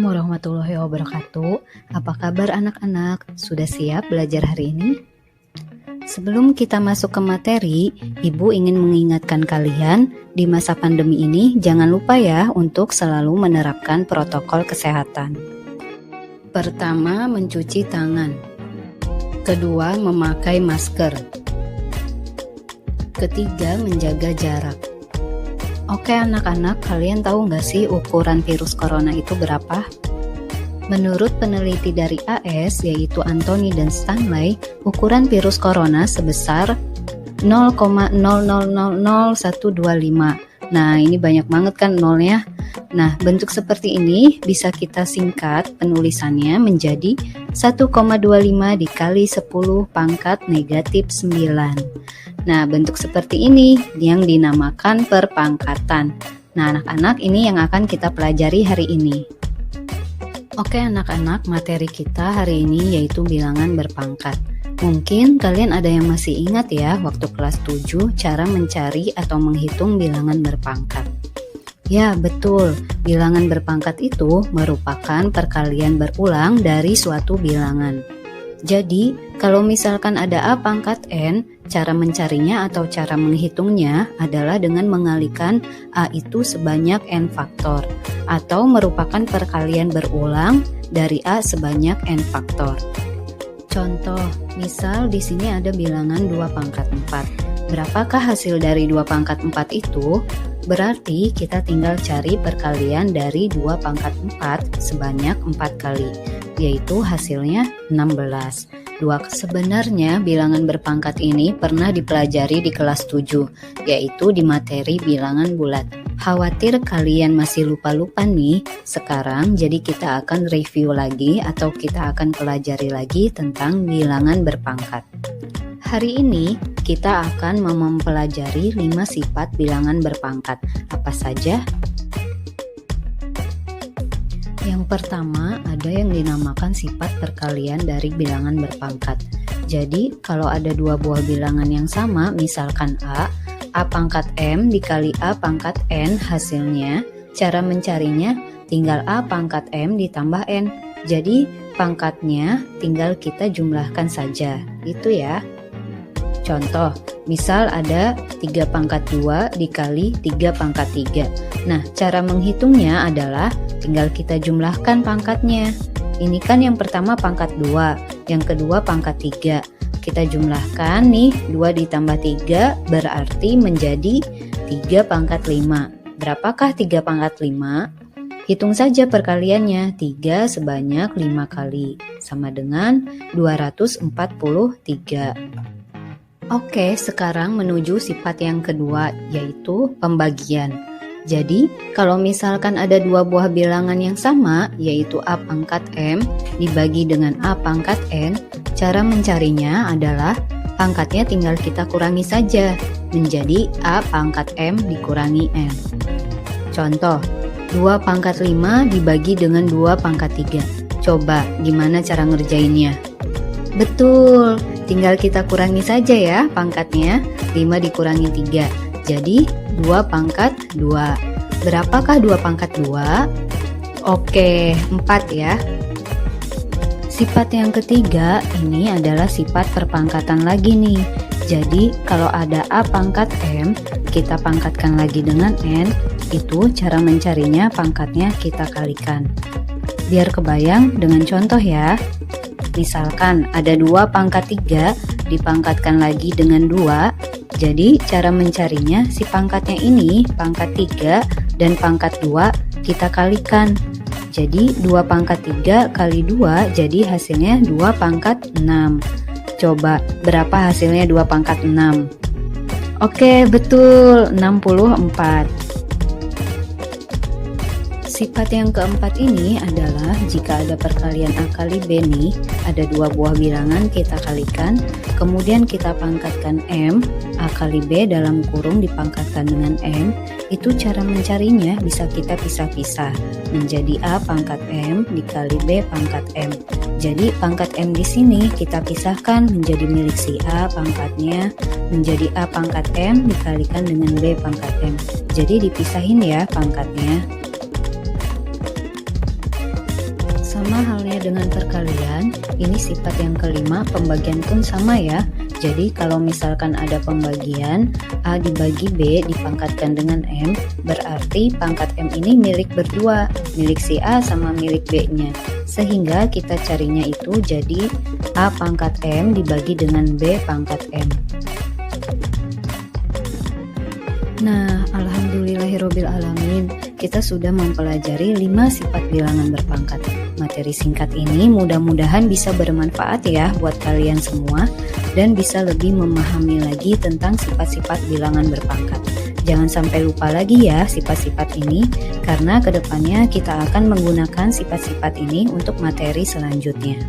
Assalamualaikum warahmatullahi wabarakatuh. Apa kabar anak-anak? Sudah siap belajar hari ini? Sebelum kita masuk ke materi, Ibu ingin mengingatkan kalian, di masa pandemi ini jangan lupa ya untuk selalu menerapkan protokol kesehatan. Pertama, mencuci tangan. Kedua, memakai masker. Ketiga, menjaga jarak. Oke anak-anak, kalian tahu nggak sih ukuran virus corona itu berapa? Menurut peneliti dari AS, yaitu Anthony dan Stanley, ukuran virus corona sebesar 0,000125. Nah, ini banyak banget kan nolnya. Nah, bentuk seperti ini bisa kita singkat penulisannya menjadi 1,25 dikali 10 pangkat negatif 9. Nah, bentuk seperti ini yang dinamakan perpangkatan. Nah, anak-anak, ini yang akan kita pelajari hari ini. Oke anak-anak, materi kita hari ini yaitu bilangan berpangkat. Mungkin kalian ada yang masih ingat ya waktu kelas 7 cara mencari atau menghitung bilangan berpangkat. Ya betul, bilangan berpangkat itu merupakan perkalian berulang dari suatu bilangan. Jadi, kalau misalkan ada A pangkat N, cara mencarinya atau cara menghitungnya adalah dengan mengalikan A itu sebanyak N faktor, atau merupakan perkalian berulang dari A sebanyak N faktor. Contoh, misal di sini ada bilangan 2 pangkat 4. Berapakah hasil dari 2 pangkat 4 itu? Berarti kita tinggal cari perkalian dari 2 pangkat 4 sebanyak 4 kali, yaitu hasilnya 16. Sebenarnya bilangan berpangkat ini pernah dipelajari di kelas 7, yaitu di materi bilangan bulat. Khawatir kalian masih lupa-lupa nih sekarang, jadi kita akan review lagi atau kita akan pelajari lagi tentang bilangan berpangkat. Hari ini kita akan mempelajari 5 sifat bilangan berpangkat. Apa saja? Yang pertama, ada yang dinamakan sifat perkalian dari bilangan berpangkat. Jadi, kalau ada dua buah bilangan yang sama, misalkan A pangkat M dikali A pangkat N hasilnya, cara mencarinya tinggal A pangkat M ditambah N. Jadi, pangkatnya tinggal kita jumlahkan saja, itu ya. Contoh, misal ada 3 pangkat 2 dikali 3 pangkat 3. Nah, cara menghitungnya adalah tinggal kita jumlahkan pangkatnya. Ini kan yang pertama pangkat 2, yang kedua pangkat 3. Kita jumlahkan nih, 2 ditambah 3 berarti menjadi 3 pangkat 5. Berapakah 3 pangkat 5? Hitung saja perkaliannya, 3 sebanyak 5 kali, sama dengan 243. Oke, sekarang menuju sifat yang kedua, yaitu pembagian. Jadi, kalau misalkan ada dua buah bilangan yang sama, yaitu A pangkat M dibagi dengan A pangkat N, cara mencarinya adalah pangkatnya tinggal kita kurangi saja, menjadi A pangkat M dikurangi N. Contoh, 2 pangkat 5 dibagi dengan 2 pangkat 3. Coba, gimana cara ngerjainnya? Betul, tinggal kita kurangi saja ya pangkatnya, 5 dikurangi 3, jadi 2 pangkat 2. Berapakah 2 pangkat 2? Oke, 4 ya. Sifat yang ketiga ini adalah sifat perpangkatan lagi nih. Jadi kalau ada A pangkat M, kita pangkatkan lagi dengan N, itu cara mencarinya pangkatnya kita kalikan. Biar kebayang dengan contoh ya. Misalkan ada 2 pangkat 3 dipangkatkan lagi dengan 2, jadi cara mencarinya si pangkatnya ini, pangkat 3 dan pangkat 2 kita kalikan. Jadi 2 pangkat 3 kali 2 jadi hasilnya 2 pangkat 6. Coba berapa hasilnya 2 pangkat 6? Oke, betul, 64. Sifat yang keempat ini adalah jika ada perkalian A kali B nih, ada dua buah bilangan kita kalikan, kemudian kita pangkatkan M, A kali B dalam kurung dipangkatkan dengan M, itu cara mencarinya bisa kita pisah-pisah, menjadi A pangkat M dikali B pangkat M. Jadi pangkat M di sini kita pisahkan menjadi milik si A pangkatnya, menjadi A pangkat M dikalikan dengan B pangkat M. Jadi dipisahin ya pangkatnya. Sama halnya dengan perkalian, ini sifat yang kelima, pembagian pun sama ya. Jadi kalau misalkan ada pembagian A dibagi B dipangkatkan dengan M, berarti pangkat M ini milik berdua, milik si A sama milik B-nya. Sehingga kita carinya itu jadi A pangkat M dibagi dengan B pangkat M. Nah, alhamdulillahirobbil alamin, kita sudah mempelajari 5 sifat bilangan berpangkat. Materi singkat ini mudah-mudahan bisa bermanfaat ya buat kalian semua dan bisa lebih memahami lagi tentang sifat-sifat bilangan berpangkat. Jangan sampai lupa lagi ya sifat-sifat ini, karena kedepannya kita akan menggunakan sifat-sifat ini untuk materi selanjutnya.